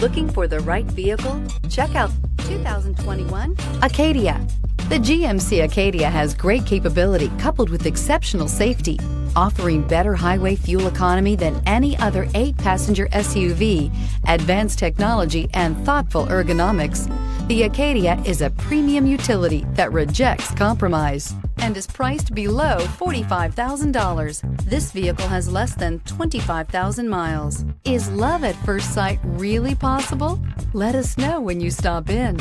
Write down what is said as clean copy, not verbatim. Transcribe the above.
Looking for the right vehicle? Check out 2021 Acadia. The GMC Acadia has great capability coupled with exceptional safety, offering better highway fuel economy than any other 8-passenger SUV, advanced technology, and thoughtful ergonomics. The Acadia is a premium utility that rejects compromise and is priced below $45,000. This vehicle has less than 25,000 miles. Is love at first sight really possible? Let us know when you stop in.